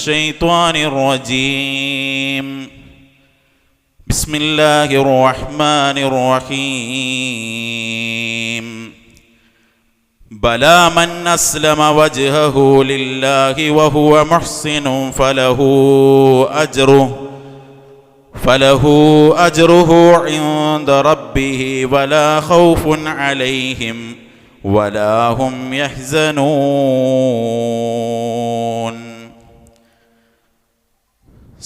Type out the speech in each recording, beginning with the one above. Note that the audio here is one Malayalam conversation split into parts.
الشيطان الرجيم بسم الله الرحمن الرحيم بلى من أسلم وجهه لله وهو محسن فله أجره عند ربه ولا خوف عليهم ولا هم يحزنون.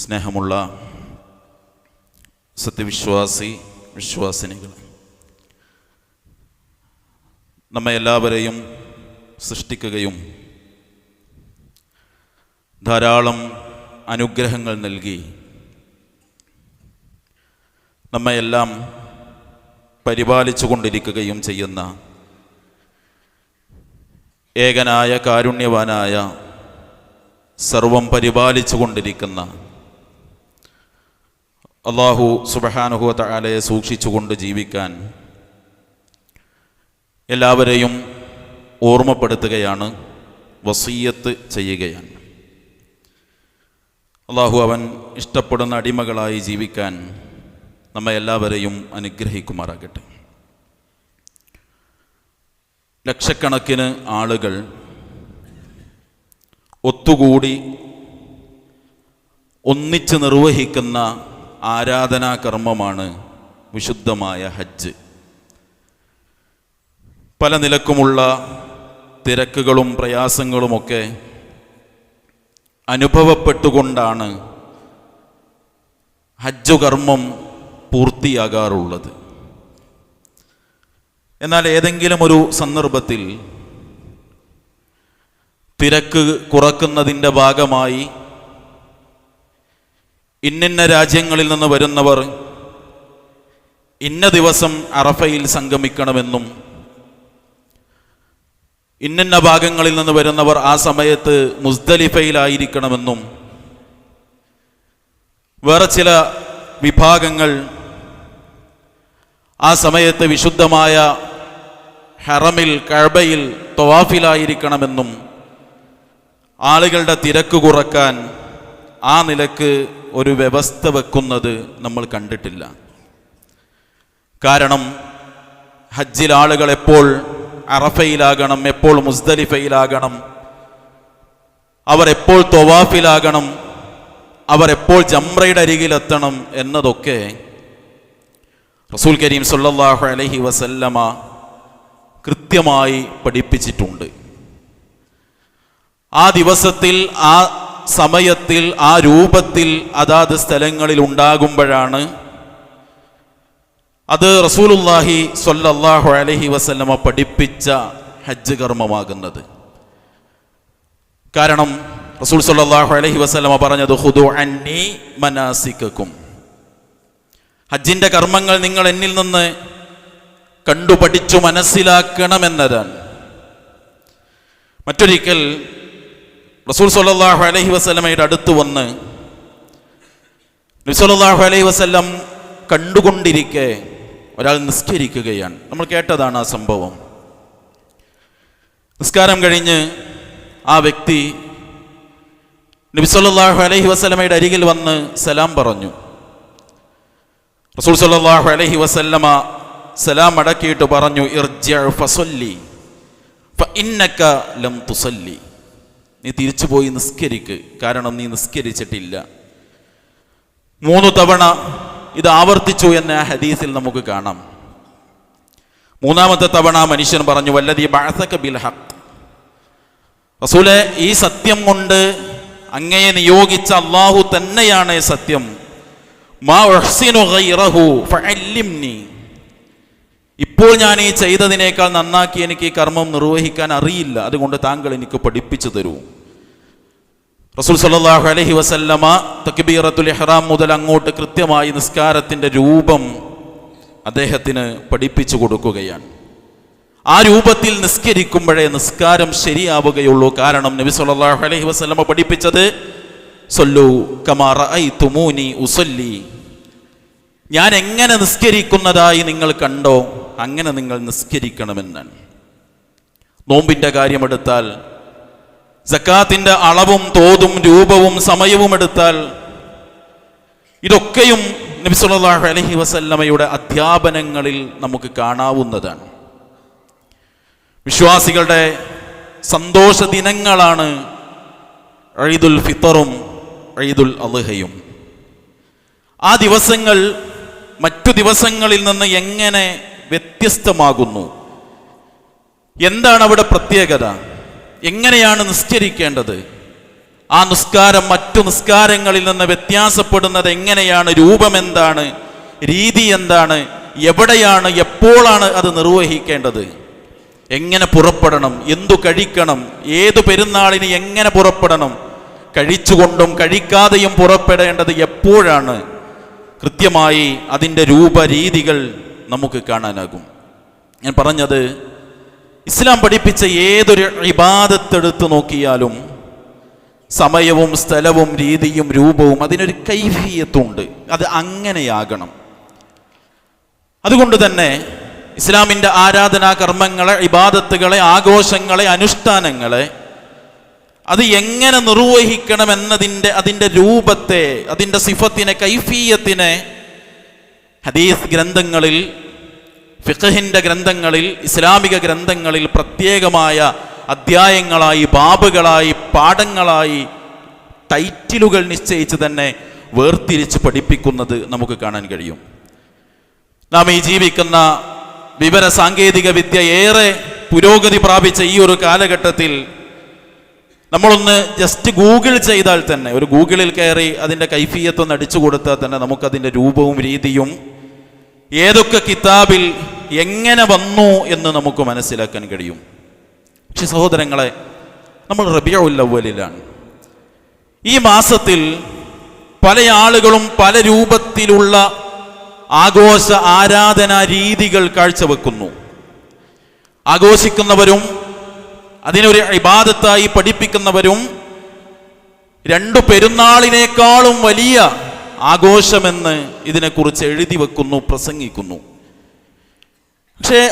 സ്നേഹമുള്ള വിശ്വാസിനികൾ, നമ്മെ എല്ലാവരെയും സൃഷ്ടിക്കുകയും ധാരാളം അനുഗ്രഹങ്ങൾ നൽകി നമ്മയെല്ലാം പരിപാലിച്ചു കൊണ്ടിരിക്കുകയും ചെയ്യുന്ന ഏകനായ കാരുണ്യവാനായ സർവം പരിപാലിച്ചു കൊണ്ടിരിക്കുന്ന അല്ലാഹു സുബ്ഹാനഹു വ തആലയെ സൂക്ഷിച്ചുകൊണ്ട് ജീവിക്കാൻ എല്ലാവരെയും ഓർമ്മപ്പെടുത്തുകയാണ്, വസിയ്യത്ത് ചെയ്യുകയാണ്. അല്ലാഹു അവൻ ഇഷ്ടപ്പെടുന്ന അടിമകളായി ജീവിക്കാൻ നമ്മെ എല്ലാവരെയും അനുഗ്രഹിക്കുമാറാകട്ടെ. ലക്ഷക്കണക്കിന് ആളുകൾ ഒത്തുകൂടി ഒന്നിച്ച് നിർവഹിക്കുന്ന ആരാധനാകർമ്മമാണ് വിശുദ്ധമായ ഹജ്ജ്. പല നിലക്കുമുള്ള തിരക്കുകളും പ്രയാസങ്ങളുമൊക്കെ അനുഭവപ്പെട്ടുകൊണ്ടാണ് ഹജ്ജ് കർമ്മം പൂർത്തിയാകാറുള്ളത്. എന്നാൽ ഏതെങ്കിലും ഒരു സന്ദർഭത്തിൽ തിരക്ക് കുറക്കുന്നതിൻ്റെ ഭാഗമായി ഇന്നിന്ന രാജ്യങ്ങളിൽ നിന്ന് വരുന്നവർ ഇന്ന ദിവസം അറഫയിൽ സംഗമിക്കണമെന്നും ഇന്നിന്ന ഭാഗങ്ങളിൽ നിന്ന് വരുന്നവർ ആ സമയത്ത് മുസ്ദലിഫയിലായിരിക്കണമെന്നും വേറെ ചില വിഭാഗങ്ങൾ ആ സമയത്ത് വിശുദ്ധമായ ഹറമിൽ കഅബയിൽ തവാഫിലായിരിക്കണമെന്നും ആളുകളുടെ തിരക്ക് കുറക്കാൻ ആ നിലക്ക് ഒരു വ്യവസ്ഥ വെക്കുന്നത് നമ്മൾ കണ്ടിട്ടില്ല. കാരണം ഹജ്ജിൽ ആളുകൾ എപ്പോൾ അറഫയിലാകണം, എപ്പോൾ മുസ്ദലിഫയിലാകണം, അവർ എപ്പോൾ തവാഫിലാകണം, അവർ എപ്പോൾ ജംറയുടെ അരികിലെത്തണം എന്നതൊക്കെ റസൂൽ കരീം സല്ലല്ലാഹു അലൈഹി വസല്ലമ കൃത്യമായി പഠിപ്പിച്ചിട്ടുണ്ട്. ആ ദിവസത്തിൽ, ആ സമയത്തിൽ, ആ രൂപത്തിൽ അതാത് സ്ഥലങ്ങളിൽ ഉണ്ടാകുമ്പോഴാണ് അത് റസൂലുള്ളാഹി സ്വല്ലല്ലാഹു അലൈഹി വസല്ലമ പഠിപ്പിച്ച ഹജ്ജ് കർമ്മമാകുന്നത്. കാരണം റസൂൽ സ്വല്ലല്ലാഹു അലൈഹി വസല്ലമ പറഞ്ഞത് ഖുദു അന്നി മനാസികക്കും, ഹജ്ജിൻ്റെ കർമ്മങ്ങൾ നിങ്ങൾ എന്നിൽ നിന്ന് കണ്ടുപഠിച്ചു മനസ്സിലാക്കണമെന്നതാണ്. മറ്റൊരിക്കൽ റസൂൽ സ്വല്ലല്ലാഹു അലൈഹി വസല്ലമയുടെ അടുത്ത് വന്ന് നബി സ്വല്ലല്ലാഹു അലൈഹി വസല്ലം കണ്ടുകൊണ്ടിരിക്കെ ഒരാൾ നിസ്കരിക്കുകയാണ്. നമ്മൾ കേട്ടതാണ് ആ സംഭവം. നിസ്കാരം കഴിഞ്ഞ് ആ വ്യക്തി നബി സ്വല്ലല്ലാഹു അലൈഹി വസല്ലമയുടെ അരികിൽ വന്ന് സലാം പറഞ്ഞു. റസൂൽ സ്വല്ലല്ലാഹു അലൈഹി വസല്ലമ സലാം അടക്കിയിട്ട് പറഞ്ഞു, ഇർജിഅ ഫസല്ലി ഫഇന്നക ലം തുസല്ലി, നീ തിരിച്ചു പോയി നിസ്കരിക്ക്, കാരണം നീ നിസ്കരിച്ചിട്ടില്ല. 3 തവണ ഇത് ആവർത്തിച്ചു എന്ന ആ ഹദീസിൽ നമുക്ക് കാണാം. 3ാമത്തെ തവണ മനുഷ്യൻ പറഞ്ഞു, വല്ലദീ ബഅസക ബിൽ ഹഖ്, റസൂലേ, ഈ സത്യം കൊണ്ട് അങ്ങയെ നിയോഗിച്ച അല്ലാഹു തന്നെയാണ് സത്യം. മാ ഉഹ്സിനു ഗൈറഹു ഫഅല്ലിംനി, ഇപ്പോൾ ഞാൻ ഈ ചെയ്തതിനേക്കാൾ നന്നാക്കി എനിക്ക് ഈ കർമ്മം നിർവഹിക്കാൻ അറിയില്ല, അതുകൊണ്ട് താങ്കൾ എനിക്ക് പഠിപ്പിച്ചു തരൂ. റസൂൽ സല്ലല്ലാഹു അലൈഹി വസല്ലമ തക്ബീറത്തുൽ ഇഹ്റാം മുതൽ അങ്ങോട്ട് കൃത്യമായി നിസ്കാരത്തിൻ്റെ രൂപം അദ്ദേഹത്തിന് പഠിപ്പിച്ചു കൊടുക്കുകയാണ്. ആ രൂപത്തിൽ നിസ്കരിക്കുമ്പോഴേ നിസ്കാരം ശരിയാവുകയുള്ളൂ. കാരണം നബി സല്ലല്ലാഹു അലൈഹി വസല്ലമ പഠിപ്പിച്ചത് സല്ലു കമാ റഅയ്തുമൂനി ഉസല്ലി, ഞാൻ എങ്ങനെ നിസ്കരിക്കുന്നതായി നിങ്ങൾ കണ്ടോ അങ്ങനെ നിങ്ങൾ നിസ്കരിക്കണമെന്നാണ്. നോമ്പിൻ്റെ കാര്യമെടുത്താൽ സക്കാത്തിന്റെ അളവും തോതും രൂപവും സമയവും എടുത്താൽ ഇതൊക്കെയും നബി സല്ലല്ലാഹു അലൈഹി വസല്ലമയുടെ അധ്യാപനങ്ങളിൽ നമുക്ക് കാണാവുന്നതാണ്. വിശ്വാസികളുടെ സന്തോഷ ദിനങ്ങളാണ് ഈദുൽ ഫിത്തറും ഈദുൽ അദ്ഹയും. ആ ദിവസങ്ങൾ മറ്റു ദിവസങ്ങളിൽ നിന്ന് എങ്ങനെ വ്യത്യസ്തമാകുന്നു? എന്താണ് അവിടെ പ്രത്യേകത? എങ്ങനെയാണ് നിസ്കരിക്കേണ്ടത്? ആ നിസ്കാരം മറ്റു നിസ്കാരങ്ങളിൽ നിന്ന് വ്യത്യാസപ്പെടുന്നത് എങ്ങനെയാണ്? രൂപം എന്താണ്? രീതി എന്താണ്? എവിടെയാണ്, എപ്പോഴാണ് അത് നിർവഹിക്കേണ്ടത്? എങ്ങനെ പുറപ്പെടണം? എന്തു കഴിക്കണം? ഏതു പെരുന്നാളിന് എങ്ങനെ പുറപ്പെടണം? കഴിച്ചുകൊണ്ടും കഴിക്കാതെയും പുറപ്പെടേണ്ടത് എപ്പോഴാണ്? കൃത്യമായി അതിൻ്റെ രൂപരീതികൾ നമുക്ക് കാണാനാകും. ഞാൻ പറഞ്ഞത്, ഇസ്ലാം പഠിപ്പിച്ച ഏതൊരു ഇബാദത്ത് എടുത്തു നോക്കിയാലും സമയവും സ്ഥലവും രീതിയും രൂപവും അതിനൊരു കൈഫിയത്തുണ്ട്. അത് അങ്ങനെയാകണം. അതുകൊണ്ട് തന്നെ ഇസ്ലാമിൻ്റെ ആരാധനാ കർമ്മങ്ങളെ, ഇബാദത്തുകളെ, ആഘോഷങ്ങളെ, അനുഷ്ഠാനങ്ങളെ അത് എങ്ങനെ നിർവഹിക്കണം എന്നതിൻ്റെ അതിൻ്റെ രൂപത്തെ, അതിൻ്റെ സിഫത്തിനെ, കൈഫിയത്തിനെ ഹദീസ് ഗ്രന്ഥങ്ങളിൽ, ഫിഖഹിൻ്റെ ഗ്രന്ഥങ്ങളിൽ, ഇസ്ലാമിക ഗ്രന്ഥങ്ങളിൽ പ്രത്യേകമായ അധ്യായങ്ങളായി, ബാബുകളായി, പാഠങ്ങളായി, ടൈറ്റിലുകൾ നിശ്ചയിച്ച് തന്നെ വേർതിരിച്ച് പഠിപ്പിക്കുന്നത് നമുക്ക് കാണാൻ കഴിയും. നാം ഈ ജീവിക്കുന്ന വിവര സാങ്കേതിക വിദ്യ ഏറെ പുരോഗതി പ്രാപിച്ച ഈ ഒരു കാലഘട്ടത്തിൽ നമ്മളൊന്ന് ജസ്റ്റ് ഗൂഗിൾ ചെയ്താൽ തന്നെ, ഒരു ഗൂഗിളിൽ കയറി അതിൻ്റെ കൈഫിയത്തൊന്ന് അടിച്ചു കൊടുത്താൽ തന്നെ നമുക്കതിൻ്റെ രൂപവും രീതിയും ഏതൊക്കെ കിതാബിൽ എങ്ങനെ വന്നു എന്ന് നമുക്ക് മനസ്സിലാക്കാൻ കഴിയും. പക്ഷെ സഹോദരങ്ങളെ, നമ്മൾ റബീഉൽ അവ്വലിലാണ്. ഈ മാസത്തിൽ പല ആളുകളും പല രൂപത്തിലുള്ള ആഘോഷ ആരാധനാ രീതികൾ കാഴ്ചവെക്കുന്നു. ആഘോഷിക്കുന്നവരും അതിനൊരു ഇബാദത്തായി പഠിപ്പിക്കുന്നവരും രണ്ടു പെരുന്നാളിനേക്കാളും വലിയ ആഘോഷമെന്ന് ഇതിനെക്കുറിച്ച് എഴുതി വെക്കുന്നു, പ്രസംഗിക്കുന്നു. പക്ഷേ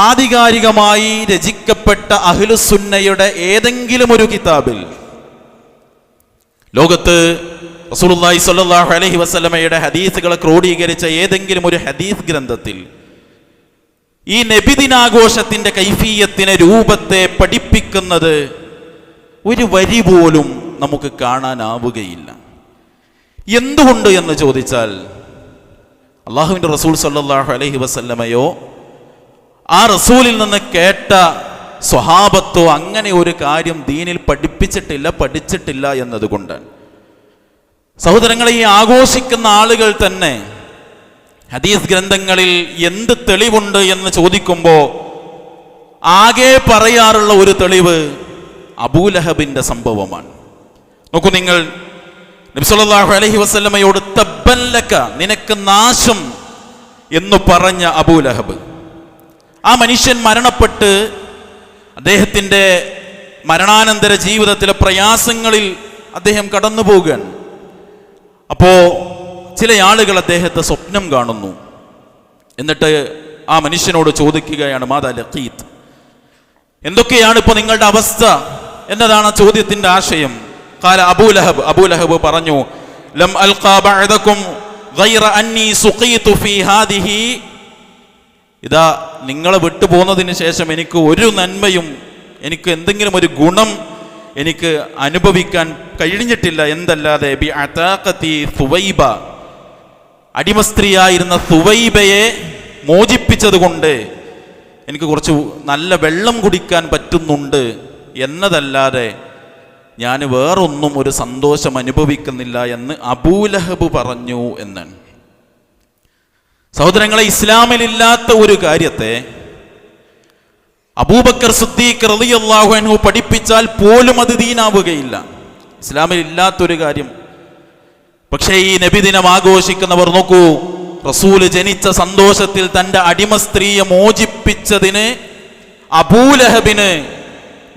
ആധികാരികമായി രചിക്കപ്പെട്ട അഹ്ലുസുന്നയുടെ ഏതെങ്കിലും ഒരു കിതാബിൽ, ലോകത്ത് റസൂലുള്ളാഹി സ്വല്ലല്ലാഹു അലൈഹി വസല്ലമയുടെ ഹദീസുകളെ ക്രോഡീകരിച്ച ഏതെങ്കിലും ഒരു ഹദീസ് ഗ്രന്ഥത്തിൽ ഈ നബിദിനാഘോഷത്തിന്റെ കൈഫിയത്തിനെ, രൂപത്തെ പഠിപ്പിക്കുന്നത് ഒരു വരി പോലും നമുക്ക് കാണാനാവുകയില്ല. എന്തുകൊണ്ട് എന്ന് ചോദിച്ചാൽ, അള്ളാഹുവിൻ്റെ റസൂൽ സ്വല്ലല്ലാഹു അലൈഹി വസല്ലമയോ ആ റസൂലിൽ നിന്ന് കേട്ട സ്വഹാബത്തോ അങ്ങനെ ഒരു കാര്യം ദീനിൽ പഠിപ്പിച്ചിട്ടില്ല, പഠിച്ചിട്ടില്ല എന്നതുകൊണ്ടാണ്. സഹോദരങ്ങളെ, ഈ ആഘോഷിക്കുന്ന ആളുകൾ തന്നെ ഹദീസ് ഗ്രന്ഥങ്ങളിൽ എന്ത് തെളിവുണ്ട് എന്ന് ചോദിക്കുമ്പോൾ ആകെ പറയാറുള്ള ഒരു തെളിവ് അബൂലഹബിന്റെ സംഭവമാണ്. നോക്കൂ നിങ്ങൾ, നബി സല്ലല്ലാഹു അലൈഹി വസല്ലമയോട് തബ്ബൻ ലക, നിനക്ക് നാശം എന്ന് പറഞ്ഞ അബൂലഹബ്, ആ മനുഷ്യൻ മരണപ്പെട്ട് അദ്ദേഹത്തിൻ്റെ മരണാനന്തര ജീവിതത്തിലെ പ്രയാസങ്ങളിൽ അദ്ദേഹം കടന്നു പോവുകയാണ്. അപ്പോ ചില ആളുകൾ അദ്ദേഹത്തെ സ്വപ്നം കാണുന്നു. എന്നിട്ട് ആ മനുഷ്യനോട് ചോദിക്കുകയാണ്, മാദാ ലഖീത്, എന്തൊക്കെയാണ് ഇപ്പോൾ നിങ്ങളുടെ അവസ്ഥ എന്നതാണ് ചോദ്യത്തിന്റെ ആശയം. ഖാല അബൂലഹബ് പറഞ്ഞു, ലം അൽഖാ ബഅദകും ഗൈറ അന്നി സുഖീതു ഫീ ഹാദിഹി, ഇതാ നിങ്ങളെ വിട്ടു പോകുന്നതിന് ശേഷം എനിക്ക് ഒരു നന്മയും, എനിക്ക് എന്തെങ്കിലും ഒരു ഗുണം എനിക്ക് അനുഭവിക്കാൻ കഴിഞ്ഞിട്ടില്ല. എന്തല്ലാതെ ബി അതാഖതി സുവൈബ, അടിമസ്ത്രീയായിരുന്ന സുവൈബയെ മോചിപ്പിച്ചത് കൊണ്ട് എനിക്ക് കുറച്ച് നല്ല വെള്ളം കുടിക്കാൻ പറ്റുന്നുണ്ട് എന്നതല്ലാതെ ഞാൻ വേറൊന്നും ഒരു സന്തോഷം അനുഭവിക്കുന്നില്ല എന്ന് അബൂലഹബ് പറഞ്ഞു എന്നാണ്. സഹോദരങ്ങളെ, ഇസ്ലാമിലില്ലാത്ത ഒരു കാര്യത്തെ അബൂബക്കർ സിദ്ദീഖ് റളിയല്ലാഹു അൻഹു പഠിപ്പിച്ചാൽ പോലും അത് ദീനാവുകയില്ല. ഇസ്ലാമിൽ ഇല്ലാത്തൊരു കാര്യം. പക്ഷേ ഈ നബിദിനം ആഘോഷിക്കുന്നവർ നോക്കൂ, റസൂല് ജനിച്ച സന്തോഷത്തിൽ തൻ്റെ അടിമ സ്ത്രീയെ മോചിപ്പിച്ചതിന് അബൂലഹബിന്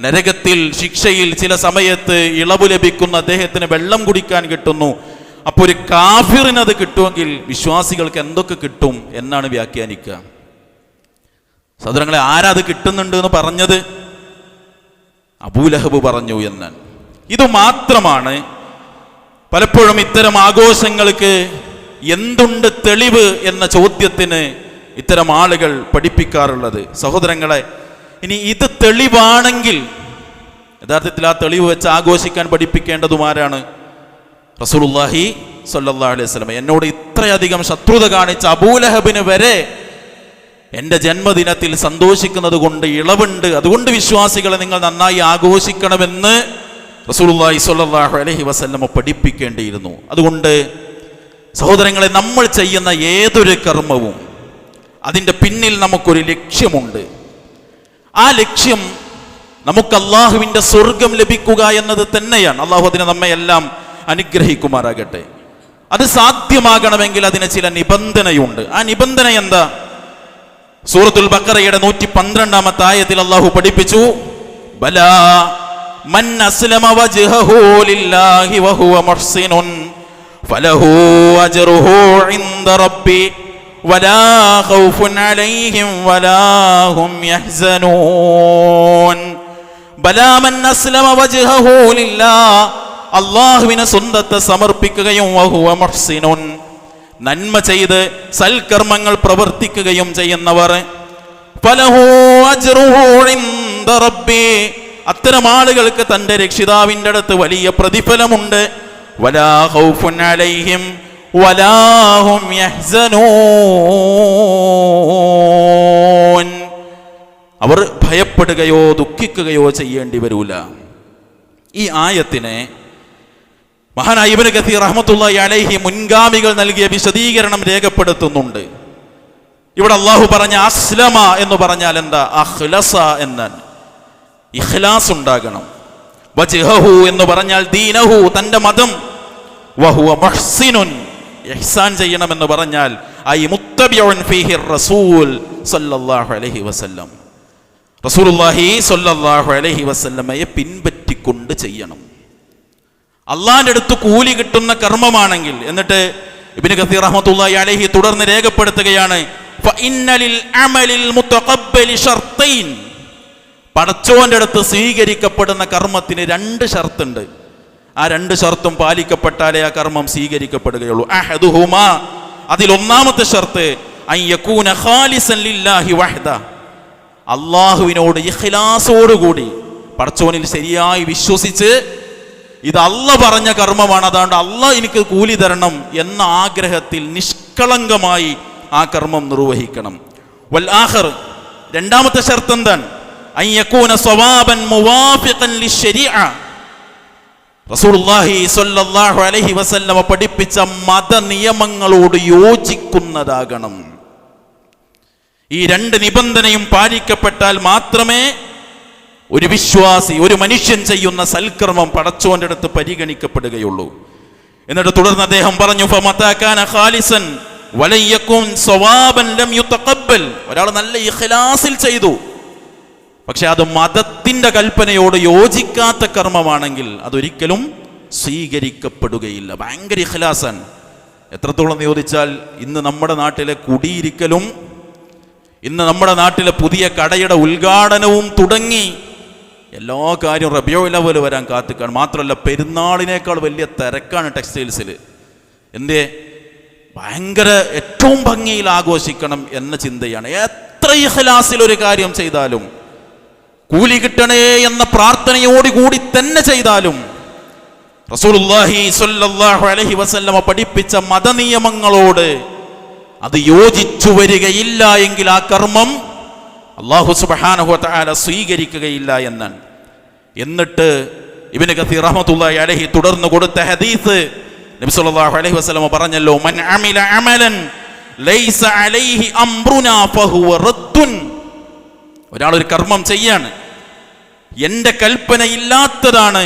നരകത്തിൽ ശിക്ഷയിൽ ചില സമയത്ത് ഇളവ് ലഭിക്കുന്ന, അദ്ദേഹത്തിന് വെള്ളം കുടിക്കാൻ കിട്ടുന്നു. അപ്പോൾ ഒരു കാഫിറിന് അത് കിട്ടുമെങ്കിൽ വിശ്വാസികൾക്ക് എന്തൊക്കെ കിട്ടും എന്നാണ് വ്യാഖ്യാനിക്കുക. സഹോദരങ്ങളെ, ആരാ അത് കിട്ടുന്നുണ്ട് എന്ന് പറഞ്ഞത്? അബൂലഹബ് പറഞ്ഞു എന്ന്. ഇത് മാത്രമാണ് പലപ്പോഴും ഇത്തരം ആഘോഷങ്ങൾക്ക് എന്തുണ്ട് തെളിവ് എന്ന ചോദ്യത്തിന് ഇത്തരം ആളുകൾ പഠിപ്പിക്കാറുള്ളത്. സഹോദരങ്ങളെ, ഇനി ഇത് തെളിവാണെങ്കിൽ യഥാർത്ഥത്തിൽ ആ തെളിവ് വെച്ച് ആഘോഷിക്കാൻ പഠിപ്പിക്കേണ്ടതുമാരാണ്? റസൂലുള്ളാഹി സ്വല്ലല്ലാഹു അലൈഹി വസല്ലം. എന്നോട് ഇത്രയധികം ശത്രുത കാണിച്ച അബൂലഹബിന് വരെ എൻ്റെ ജന്മദിനത്തിൽ സന്തോഷിക്കുന്നത് കൊണ്ട് ഇളവുണ്ട്, അതുകൊണ്ട് വിശ്വാസികളെ നിങ്ങൾ നന്നായി ആഘോഷിക്കണമെന്ന് റസൂലുള്ളാഹി സ്വല്ലല്ലാഹു അലൈഹി വസല്ലം പഠിപ്പിക്കേണ്ടിയിരുന്നു. അതുകൊണ്ട് സഹോദരങ്ങളെ, നമ്മൾ ചെയ്യുന്ന ഏതൊരു കർമ്മവും അതിൻ്റെ പിന്നിൽ നമുക്കൊരു ലക്ഷ്യമുണ്ട്. ആ ലക്ഷ്യം നമുക്ക് അള്ളാഹുവിൻ്റെ സ്വർഗം ലഭിക്കുക എന്നത് തന്നെയാണ്. അള്ളാഹു അതിനെ നമ്മെ എല്ലാം അനുഗ്രഹിക്കുമാറാകട്ടെ. അത് സാധ്യമാകണമെങ്കിൽ അതിന് ചില നിബന്ധനയുണ്ട്. ആ നിബന്ധന എന്താ? സൂറത്തുൽ ബഖറയുടെ 112-ാമത്തെ ആയത്തിൽ അള്ളാഹു പഠിപ്പിച്ചു, ബലാ മൻ അസ്ലമ വജ്ഹഹു ലില്ലാഹി വഹുവ മുഹ്സിനുൻ ഫലഹു അജ്റുഹു ഇൻദ റബ്ബി വലാ ഖൗഫുൻ അലൈഹിം വലാ ഹും യഹ്സനൂൻ. ബലാ മൻ അസ്ലമ വജ്ഹഹു ലില്ലാഹ്, അല്ലാഹുവിനെ സ്വന്തത്തെ സമർപ്പിക്കുകയും വഹുവ മുഹ്സിനുൻ, നന്മ ചെയ്ത് സൽക്കർമ്മങ്ങൾ പ്രവർത്തിക്കുകയും ചെയ്യുന്നവർ, ഫലഹു അജ്റുഹു ഇൻദ റബ്ബി, അത്തരം ആളുകൾക്ക് തന്റെ രക്ഷിതാവിൻ്റെ അടുത്ത് വലിയ പ്രതിഫലമുണ്ട്. വലാ ഖൗഫുൻ അലൈഹിം വലാ ഹും യഹ്സനൂൻ, അവർ ഭയപ്പെടുകയോ ദുഃഖിക്കുകയോ ചെയ്യേണ്ടി വരൂല. ഈ ആയത്തിനെ മഹാനായ ഇബ്നു കസീർ റഹ്മത്തുള്ളാഹി അലൈഹി മുൻഗാമികൾ നൽകിയ വിശദീകരണം രേഖപ്പെടുത്തുന്നുണ്ട്. ഇവിടെ അള്ളാഹു പറഞ്ഞ അസ്ലമ എന്ന് പറഞ്ഞാൽ എന്താ? അഖ്ലസ എന്നാണ്. ഇഖ്ലാസ് ഉണ്ടാകണം. വജ്ഹഹു എന്ന് പറഞ്ഞാൽ ദീനഹു, തന്റെ മതം. വഹുവ മുഹ്സിനുൻ, ഇഹ്സാൻ ചെയ്യണമെന്ന് പറഞ്ഞാൽ ഐ മുത്തബിഉൻ ഫീഹി റസൂൽ സല്ലല്ലാഹു അലൈഹി വസല്ലം, റസൂലുള്ളാഹി സ്വല്ലല്ലാഹു അലൈഹി വസല്ലമയെ പിൻപറ്റിക്കൊണ്ട് ചെയ്യണം. അള്ളാഹിന്റെ അടുത്ത് കൂലി കിട്ടുന്ന കർമ്മമാണെങ്കിൽ. എന്നിട്ട് ഇബ്നു കസീർ റഹ്മത്തുള്ളാഹി അലൈഹി തുടർന്ന് രേഖപ്പെടുത്തുകയാണ്, ഫഇന്ന ലിൽ അമലിൽ മുതഖബ്ബലി ശർത്തൈൻ, പടച്ചോന്റെ അടുത്ത് സ്വീകരിക്കപ്പെടുന്ന കർമ്മത്തിന് 2 ഷർത്തുണ്ട്. ആ 2 ഷർത്തും പാലിക്കപ്പെട്ടാലേ ആ കർമ്മം സ്വീകരിക്കപ്പെടുകയുള്ളൂ. അഹദുഹുമാ, അതിൽ ഒന്നാമത്തെ ഷർത്ത് അൻ യകൂന ഖാലിസൻ ലില്ലാഹി വഹ്ദ, അള്ളാഹുവിനോട് ഇഖ്ലാസോടുകൂടി പടച്ചോനിൽ ശരിയായി വിശ്വസിച്ച് ഇത് അള്ളാഹ് പറഞ്ഞ കർമ്മമാണ്, അതുകൊണ്ട് അള്ളാഹ് എനിക്ക് കൂലി തരണം എന്ന ആഗ്രഹത്തിൽ നിഷ്കളങ്കമായി ആ കർമ്മം നിർവഹിക്കണം. വൽ ആഖിർ, രണ്ടാമത്തെ ഷർത്ത് എന്താണ്? അൻ യകൂന സവാബൻ മുവാഫിഖൻ ലിശ്ശരീഅ, റസൂലുള്ളാഹി സ്വല്ലല്ലാഹു അലൈഹി വസല്ലം പഠിപ്പിച്ച മത നിയമങ്ങളോട് യോജിക്കുന്നതാകണം. ഈ 2 നിബന്ധനയും പാലിക്കപ്പെട്ടാൽ മാത്രമേ ഒരു വിശ്വാസി, ഒരു മനുഷ്യൻ ചെയ്യുന്ന സൽക്കർമ്മം പടച്ചോന്റെ അടുത്ത് പരിഗണിക്കപ്പെടുകയുള്ളൂ. എന്നിട്ട് തുടർന്ന് അദ്ദേഹം പറഞ്ഞു, ഫമതാ കാന ഖാലിസൻ വലൻ യകുൻ സവാബൻ ലം യുതഖബ്ബൽ, ഒരാൾ നല്ല ഇഖ്ലാസിൽ ചെയ്തു, പക്ഷെ അത് മതത്തിന്റെ കൽപ്പനയോട് യോജിക്കാത്ത കർമ്മമാണെങ്കിൽ അതൊരിക്കലും സ്വീകരിക്കപ്പെടുകയില്ല. ഭയങ്കര ഇഖ്ലാസാണ്. എത്രത്തോളം ചോദിച്ചാൽ ഇന്ന് നമ്മുടെ നാട്ടിലെ കുടിയിരിക്കലും ഇന്ന് നമ്മുടെ നാട്ടിലെ പുതിയ കടയുടെ ഉദ്ഘാടനവും തുടങ്ങി എല്ലാ കാര്യവും റബീഉൽ അവ്വൽ വരാൻ കാത്തിക്കാണ്. മാത്രമല്ല പെരുന്നാളിനേക്കാൾ വലിയ തിരക്കാണ് ടെക്സ്റ്റൈൽസിൽ. എന്തേ? ഭയങ്കര ഏറ്റവും ഭംഗിയിൽ ആഘോഷിക്കണം എന്ന ചിന്തയാണ്. എത്ര ഇഖ്ലാസിൽ ഒരു കാര്യം ചെയ്താലും, കൂലി കിട്ടണേ എന്ന പ്രാർത്ഥനയോടുകൂടി തന്നെ ചെയ്താലും, റസൂലുള്ളാഹി സ്വല്ലല്ലാഹു അലൈഹി വസല്ലമ പഠിപ്പിച്ച മതനിയമങ്ങളോട് അത് യോജിച്ചു വരികയില്ല എങ്കിൽ ആ കർമ്മം അല്ലാഹു സുബ്ഹാനഹു വ തആല സ്വീകരിക്കുകയില്ല എന്നാണ്. എന്നിട്ട് ഇബ്നു കസീർ റഹ്മത്തുള്ളാഹി അലൈഹി തുടർന്ന് കൊടുത്ത ഹദീസ് നബി സല്ലല്ലാഹു അലൈഹി വസല്ലമ പറഞ്ഞല്ലോ, മൻ അമില അമലൻ ലൈസ അലൈഹി അംറുനാ ഫഹുവ റദ്ദുൻ, ഒരാൾ ഒരു കർമ്മം ചെയ്യാണ്, എൻ്റെ കൽപ്പനയില്ലാത്തതാണ്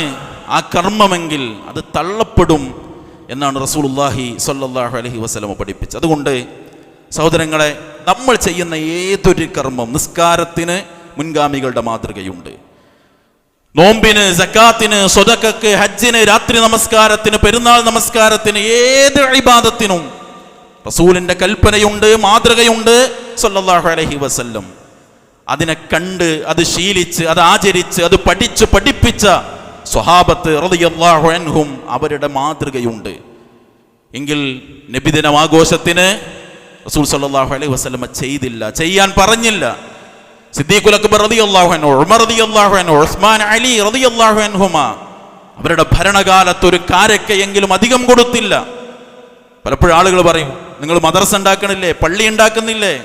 ആ കർമ്മമെങ്കിൽ അത് തള്ളപ്പെടും എന്നാണ് റസൂലുള്ളാഹി സ്വല്ലല്ലാഹു അലൈഹി വസല്ലമ പഠിപ്പിച്ചത്. അതുകൊണ്ട് സഹോദരങ്ങളെ, നമ്മൾ ചെയ്യുന്ന ഏതൊരു കർമ്മം, നിസ്കാരത്തിന് മുൻഗാമികളുടെ മാതൃകയുണ്ട്, നോമ്പിന്, സക്കാത്തിന്, സ്വതക്കക്ക്, ഹജ്ജിന്, രാത്രി നമസ്കാരത്തിന്, പെരുന്നാൾ നമസ്കാരത്തിന്, ഏത് ഇബാദത്തിനും റസൂലിന്റെ കൽപ്പനയുണ്ട്, മാതൃകയുണ്ട് സല്ലല്ലാഹു അലൈഹി വസല്ലം. അതിനെ കണ്ട് അത് ശീലിച്ച് അത് ആചരിച്ച് അത് പഠിച്ച് പഠിപ്പിച്ച സ്വഹാബത്ത് റളിയല്ലാഹു അൻഹും അവരുടെ മാതൃകയുണ്ട്. എങ്കിൽ നബിദിനം ആഘോഷത്തിന് റസൂൽ സല്ലല്ലാഹു അലൈഹി വസല്ലമ ചെയ്തില്ല, ചെയ്യാൻ പറഞ്ഞില്ല. സിദ്ദീഖുൽ അക്ബർ റളിയല്ലാഹു അൻഹു, ഉമർ റളിയല്ലാഹു അൻഹു, ഉസ്മാൻ, അലി റളിയല്ലാഹു അൻഹുമാ അവരുടെ ഭരണകാലത്ത് ഒരു കാരക്കയെങ്കിലും അധികം കൊടുത്തില്ല. പലപ്പോഴും ആളുകൾ പറയും, നിങ്ങൾ മദ്രസ ഉണ്ടാക്കണില്ലേ, പള്ളി ഉണ്ടാക്കുന്നില്ലേ?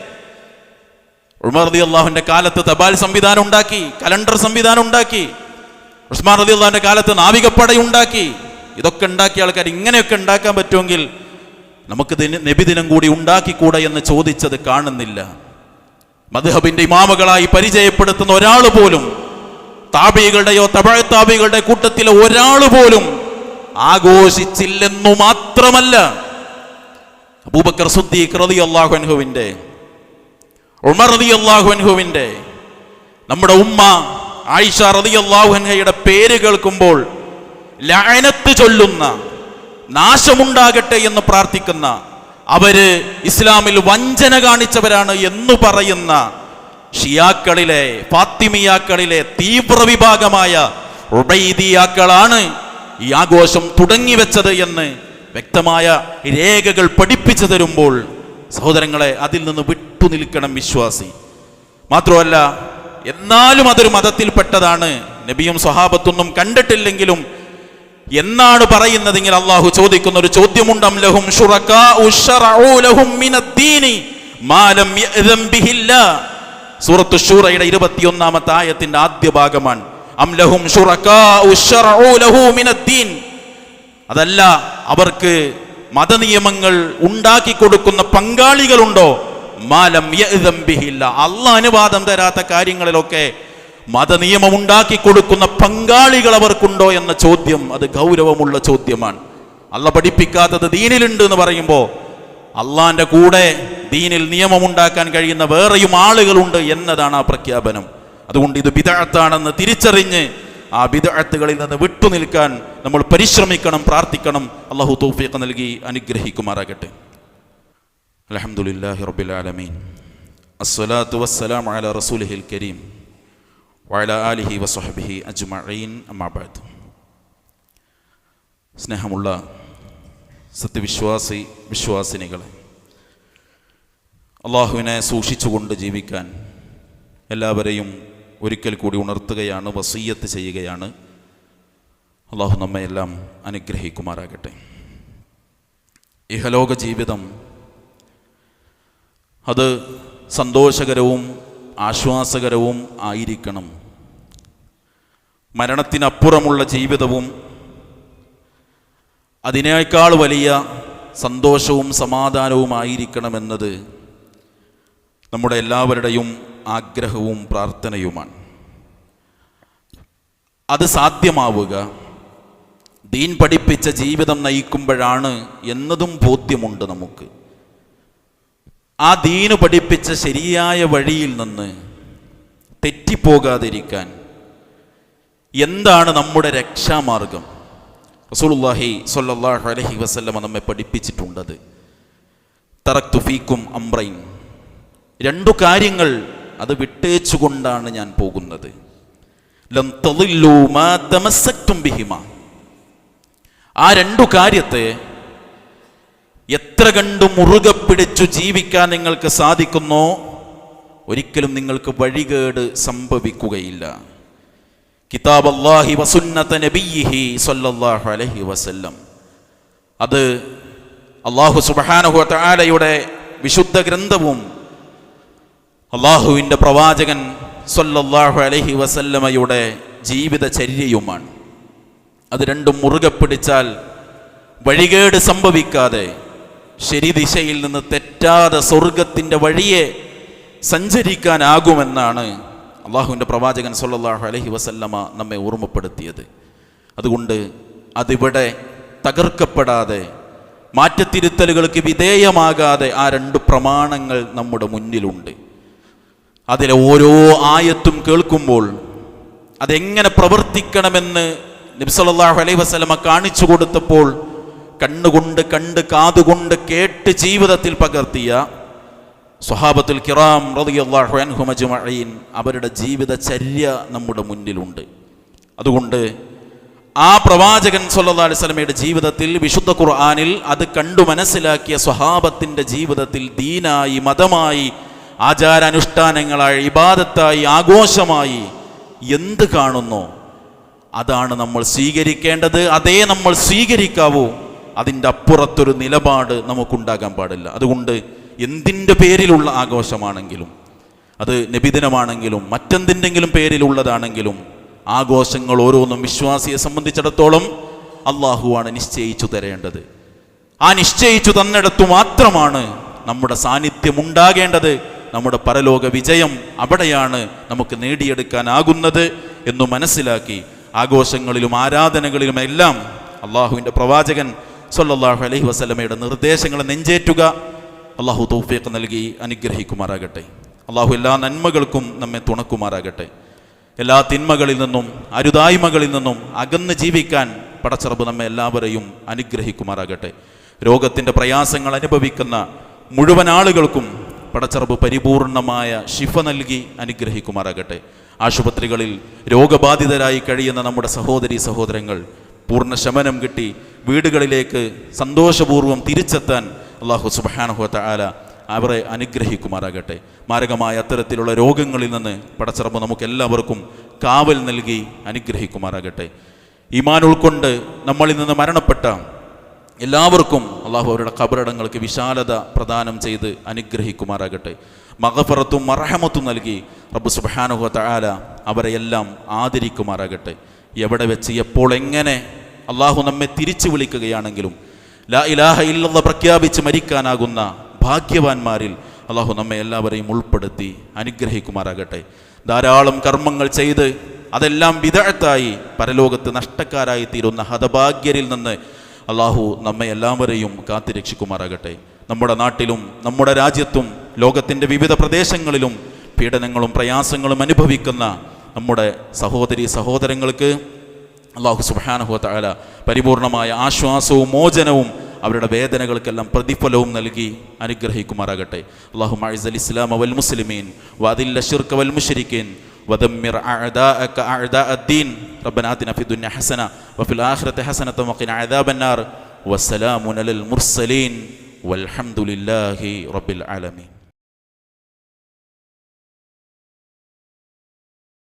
ഉമർ റളിയല്ലാഹുവിന്റെ കാലത്ത് തപാൽ സംവിധാനം ഉണ്ടാക്കി, കലണ്ടർ സംവിധാനം ഉണ്ടാക്കി. ഉസ്മാൻ റളിയല്ലാഹുവിന്റെ കാലത്ത് നാവികപ്പട ഉണ്ടാക്കി. ഇതൊക്കെ ഉണ്ടാക്കിയ ആൾക്കാർ ഇങ്ങനെയൊക്കെ ഉണ്ടാക്കാൻ പറ്റുമെങ്കിൽ നമുക്ക് നബിദിനം കൂടി ഉണ്ടാക്കിക്കൂടെ എന്ന് ചോദിച്ചത് കാണുന്നില്ല. മദ്ഹബിന്റെ ഇമാമുകളായി പരിചയപ്പെടുത്തുന്ന ഒരാൾ പോലും, താബികളുടെയോ തബഅ താബികളുടെ കൂട്ടത്തിലെ ഒരാൾ പോലും ആഘോഷിച്ചില്ലെന്നു മാത്രമല്ല, അബൂബക്കർ സിദ്ദീഖ് റളിയല്ലാഹു അൻഹുവിന്റെ, ഉമർ റളിയല്ലാഹു അൻഹുവിന്റെ, നമ്മുടെ ഉമ്മ ആയിഷ റളിയല്ലാഹു അൻഹയുടെ പേര് കേൾക്കുമ്പോൾ ലഅനത്ത് ചൊല്ലുന്ന, നാശമുണ്ടാകട്ടെ എന്ന് പ്രാർത്ഥിക്കുന്ന, അവര് ഇസ്ലാമിൽ വഞ്ചന കാണിച്ചവരാണ് എന്ന് പറയുന്ന ഷിയാക്കളിലെ, ഫാത്തിമിയാക്കളിലെ തീവ്ര വിഭാഗമായ ഉബൈദിയാക്കളാണ് ഈ ആഘോഷം തുടങ്ങിവെച്ചത് എന്ന് വ്യക്തമായ രേഖകൾ പഠിപ്പിച്ചു തരുമ്പോൾ സഹോദരങ്ങളെ, അതിൽ നിന്ന് വിട്ടുനിൽക്കണം വിശ്വാസി. മാത്രമല്ല, എന്നാലും അതൊരു മതത്തിൽപ്പെട്ടതാണ്, നബിയും സ്വഹാബത്തൊന്നും കണ്ടിട്ടില്ലെങ്കിലും എന്നാണ് പറയുന്നതെങ്കിൽ അള്ളാഹു ചോദിക്കുന്ന ഒരു ചോദ്യമുണ്ട്. അം ലഹും ശുറകാഉ ശറഉ ലഹും മിനദ്ദീനി മാ ലം യഅ്ദൻ ബിഹില്ലാ. സൂറത്തു ശൂറയുടെ 21-ാമത്തെ ആയത്തിന്റെ ആദ്യ ഭാഗമാണ്. അം ലഹും ശുറകാഉ ശറഉ ലഹു മിനദ്ദീൻ. അതല്ല, അവർക്ക് മതനിയമങ്ങൾ ഉണ്ടാക്കി കൊടുക്കുന്ന പങ്കാളികളുണ്ടോ? മാ ലം യഅ്ദൻ ബിഹില്ലാ. അല്ലാഹ് അനുവാദം തരാത്ത കാര്യങ്ങളിലൊക്കെ മതനിയമം ഉണ്ടാക്കി കൊടുക്കുന്ന പങ്കാളികൾ അവർക്കുണ്ടോ എന്ന ചോദ്യം, അത് ഗൗരവമുള്ള ചോദ്യമാണ്. അള്ളാഹ് പഠിപ്പിക്കാത്തത് ദീനിലുണ്ട് എന്ന് പറയുമ്പോൾ അള്ളാന്റെ കൂടെ ദീനിൽ നിയമമുണ്ടാക്കാൻ കഴിയുന്ന വേറെയും ആളുകളുണ്ട് എന്നതാണ് ആ പ്രഖ്യാപനം. അതുകൊണ്ട് ഇത് ബിദ്അത്താണെന്ന് തിരിച്ചറിഞ്ഞ് ആ ബിദ്അത്തുകളിൽ നിന്ന് വിട്ടുനിൽക്കാൻ നമ്മൾ പരിശ്രമിക്കണം, പ്രാർത്ഥിക്കണം. അള്ളാഹു തൗഫീഖ് നൽകി അനുഗ്രഹിക്കുമാറാകട്ടെ. അൽഹംദുലില്ലാഹി റബ്ബിൽ ആലമീൻ, അസ്സലാത്തു വസ്സലാമു അലാ റസൂലിഹിൽ കരീം വഅലാ ആലിഹി വസ്വഹ്ബിഹി അജ്മഈൻ, അമ്മാ ബഅദ്. സ്നേഹമുള്ള വിശ്വാസിനികളെ, അള്ളാഹുവിനെ സൂക്ഷിച്ചുകൊണ്ട് ജീവിക്കാൻ എല്ലാവരെയും ഒരിക്കൽ കൂടി ഉണർത്തുകയാണ്, വസിയ്യത്ത് ചെയ്യുകയാണ്. അള്ളാഹു നമ്മെ എല്ലാം അനുഗ്രഹിക്കുമാറാകട്ടെ. ഇഹലോക ജീവിതം അത് സന്തോഷകരവും ആശ്വാസകരവും ആയിരിക്കണം. മരണത്തിനപ്പുറമുള്ള ജീവിതവും അതിനേക്കാൾ വലിയ സന്തോഷവും സമാധാനവുമായിരിക്കണമെന്നത് നമ്മുടെ എല്ലാവരുടെയും ആഗ്രഹവും പ്രാർത്ഥനയുമാണ്. അത് സാധ്യമാവുക ദീൻ പഠിപ്പിച്ച ജീവിതം നയിക്കുമ്പോഴാണ് എന്നതും ബോധ്യമുണ്ട് നമുക്ക്. ആ ദീന് പഠിപ്പിച്ച ശരിയായ വഴിയിൽ നിന്ന് തെറ്റിപ്പോകാതിരിക്കാൻ എന്താണ് നമ്മുടെ രക്ഷാമാർഗം? റസൂലുള്ളാഹി സ്വല്ലല്ലാഹു അലൈഹി വസല്ലമ നമ്മെ പഠിപ്പിച്ചിട്ടുണ്ടത്. തറക്തു ഫീക്കും അംറൈൻ, രണ്ടു കാര്യങ്ങൾ അത് വിട്ടേച്ചുകൊണ്ടാണ് ഞാൻ പോകുന്നത്. ലം തളില്ലു മാ തമസ്സക്തും ബിഹിമാ, ആ രണ്ടു കാര്യത്തെ എത്ര കണ്ടു മുറുകെ പിടിച്ചു ജീവിക്കാൻ നിങ്ങൾക്ക് സാധിക്കുന്നോ ഒരിക്കലും നിങ്ങൾക്ക് വഴികേട് സംഭവിക്കുകയില്ല. കിതാബ് അല്ലാഹി വസുന്നത നബിയിഹി സ്വല്ലല്ലാഹു അലൈഹി വസല്ലം, അത് അല്ലാഹു സുബ്ഹാനഹു വ തആലയുടെ വിശുദ്ധ ഗ്രന്ഥവും അല്ലാഹുവിൻ്റെ പ്രവാചകൻ സ്വല്ലല്ലാഹു അലൈഹി വസല്ലമയുടെ ജീവിതചര്യയുമാണ്. അത് രണ്ടും മുറുകെ പിടിച്ചാൽ വഴികേട് സംഭവിക്കാതെ ശരി ദിശയിൽ നിന്ന് തെറ്റാതെ സ്വർഗത്തിൻ്റെ വഴിയെ സഞ്ചരിക്കാനാകുമെന്നാണ് അള്ളാഹുവിൻ്റെ പ്രവാചകൻ സ്വല്ലല്ലാഹു അലൈഹി വസല്ലമ നമ്മെ ഓർമ്മപ്പെടുത്തിയത്. അതുകൊണ്ട് അതിവിടെ തകർക്കപ്പെടാതെ മാറ്റത്തിരുത്തലുകൾക്ക് വിധേയമാകാതെ ആ രണ്ട് പ്രമാണങ്ങൾ നമ്മുടെ മുന്നിലുണ്ട്. അതിലെ ഓരോ ആയത്തും കേൾക്കുമ്പോൾ അതെങ്ങനെ പ്രവർത്തിക്കണമെന്ന് നബി സല്ലല്ലാഹു അലൈഹി വസല്ലമ കാണിച്ചു കൊടുത്തപ്പോൾ കണ്ണുകൊണ്ട് കണ്ട് കാതുകൊണ്ട് കേട്ട് ജീവിതത്തിൽ പകർത്തിയ സ്വഹാബത്തുൽ കിറാം റളിയല്ലാഹു അൻഹും അജ്മഈൻ അവരുടെ ജീവിതചര്യ നമ്മുടെ മുന്നിലുണ്ട്. അതുകൊണ്ട് ആ പ്രവാചകൻ സല്ലല്ലാഹു അലൈഹി വസല്ലമയുടെ ജീവിതത്തിൽ വിശുദ്ധ ഖുർആനിൽ അത് കണ്ടു മനസ്സിലാക്കിയ സ്വഹാബത്തിൻ്റെ ജീവിതത്തിൽ ദീനായി, മതമായി, ആചാരാനുഷ്ഠാനങ്ങളായി, ഇബാദത്തായി, ആഘോഷമായി എന്ത് കാണുന്നോ അതാണ് നമ്മൾ സ്വീകരിക്കേണ്ടത്. അതേ നമ്മൾ സ്വീകരിക്കാവൂ. അതിൻ്റെ അപ്പുറത്തൊരു നിലപാട് നമുക്കുണ്ടാകാൻ പാടില്ല. അതുകൊണ്ട് എന്തിൻ്റെ പേരിലുള്ള ആഘോഷമാണെങ്കിലും, അത് നബിദിനമാണെങ്കിലും മറ്റെന്തിൻ്റെങ്കിലും പേരിലുള്ളതാണെങ്കിലും, ആഘോഷങ്ങൾ ഓരോന്നും വിശ്വാസിയെ സംബന്ധിച്ചിടത്തോളം അള്ളാഹുവാണ് നിശ്ചയിച്ചു തരേണ്ടത്. ആ നിശ്ചയിച്ചു തന്നിടത്തു മാത്രമാണ് നമ്മുടെ സാന്നിധ്യം ഉണ്ടാകേണ്ടത്. നമ്മുടെ പരലോക വിജയം അവിടെയാണ് നമുക്ക് നേടിയെടുക്കാനാകുന്നത് എന്ന് മനസ്സിലാക്കി ആഘോഷങ്ങളിലും ആരാധനകളിലും എല്ലാം അള്ളാഹുവിൻ്റെ പ്രവാചകൻ സല്ലല്ലാഹു അലൈഹി വസല്ലമയുടെ നിർദ്ദേശങ്ങളെ നെഞ്ചേറ്റുക. അള്ളാഹു തൗഫീഖ് നൽകി അനുഗ്രഹിക്കുമാറാകട്ടെ. അള്ളാഹു എല്ലാ നന്മകൾക്കും നമ്മെ തുണക്കുമാറാകട്ടെ. എല്ലാ തിന്മകളിൽ നിന്നും അരുതായ്മകളിൽ നിന്നും അകന്ന് ജീവിക്കാൻ പടച്ചറബ് നമ്മെ എല്ലാവരെയും അനുഗ്രഹിക്കുമാറാകട്ടെ. രോഗത്തിൻ്റെ പ്രയാസങ്ങൾ അനുഭവിക്കുന്ന മുഴുവൻ ആളുകൾക്കും പടച്ചറബ് പരിപൂർണമായ ശിഫ നൽകി അനുഗ്രഹിക്കുമാറാകട്ടെ. ആശുപത്രികളിൽ രോഗബാധിതരായി കഴിയുന്ന നമ്മുടെ സഹോദരീ സഹോദരങ്ങൾ പൂർണ്ണ ശമനം കിട്ടി വീടുകളിലേക്ക് സന്തോഷപൂർവ്വം തിരിച്ചെത്താൻ അല്ലാഹു സുബ്ഹാനഹു വ തആല അവരെ അനുഗ്രഹിക്കുമാറാകട്ടെ. മാരകമായ അത്തരത്തിലുള്ള രോഗങ്ങളിൽ നിന്ന് പടച്ചറബ് നമുക്ക് എല്ലാവർക്കും കാവൽ നൽകി അനുഗ്രഹിക്കുമാറാകട്ടെ. ഈമാൻ ഉൾക്കൊണ്ട് നമ്മളിൽ നിന്ന് മരണപ്പെട്ട എല്ലാവർക്കും അള്ളാഹു അവരുടെ ഖബറിടങ്ങൾക്ക് വിശാലത പ്രദാനം ചെയ്ത് അനുഗ്രഹിക്കുമാറാകട്ടെ. മഗ്ഫിറത്തും മർഹമത്തും നൽകി റബ്ബ് സുബ്ഹാനഹു വ തആല അവരെയെല്ലാം ആദരിക്കുമാറാകട്ടെ. എവിടെ വെച്ച് എപ്പോൾ എങ്ങനെ അള്ളാഹു നമ്മെ തിരിച്ചു വിളിക്കുകയാണെങ്കിലും ലാ ഇലാഹ ഇല്ലല്ലാഹ് പ്രഖ്യാപിച്ച് മരിക്കാനാകുന്ന ഭാഗ്യവാന്മാരിൽ അള്ളാഹു നമ്മെ എല്ലാവരെയും ഉൾപ്പെടുത്തി അനുഗ്രഹിക്കുമാറാകട്ടെ. ധാരാളം കർമ്മങ്ങൾ ചെയ്ത് അതെല്ലാം ബിദ്അത്തായി പരലോകത്ത് നഷ്ടക്കാരായി തീരുന്ന ഹതഭാഗ്യരിൽ നിന്ന് അള്ളാഹു നമ്മെ എല്ലാവരെയും കാത്തുരക്ഷിക്കുമാറാകട്ടെ. നമ്മുടെ നാട്ടിലും നമ്മുടെ രാജ്യത്തും ലോകത്തിൻ്റെ വിവിധ പ്രദേശങ്ങളിലും പീഡനങ്ങളും പ്രയാസങ്ങളും അനുഭവിക്കുന്ന നമ്മുടെ സഹോദരീ സഹോദരങ്ങൾക്ക് അള്ളാഹു സുബ്ഹാനഹു വ തആല പരിപൂർണമായ ആശ്വാസവും മോചനവും അവരുടെ വേദനകൾക്കെല്ലാം പ്രതിഫലവും നൽകി അനുഗ്രഹിക്കുമാറാകട്ടെ. അല്ലാഹുമ്മ അഇസ്സൽ ഇസ്ലാമ വൽ മുസ്ലിമീൻ വഅദില്ല ശിർക വൽ മുശ്രിക്കീൻ വദമ്മിർ അഅദാഅക അഅദാഅദ്ദീൻ റബ്ബനാ ആതിനാ ഫിദ് ദുനിയ ഹസന വഫിൽ ആഖിറതി ഹസനത വഖിനാ അദാബന്നാർ വസ്സലാമു അലൽ മുർസലീൻ വൽഹംദുലില്ലാഹി റബ്ബിൽ ആലമീൻ.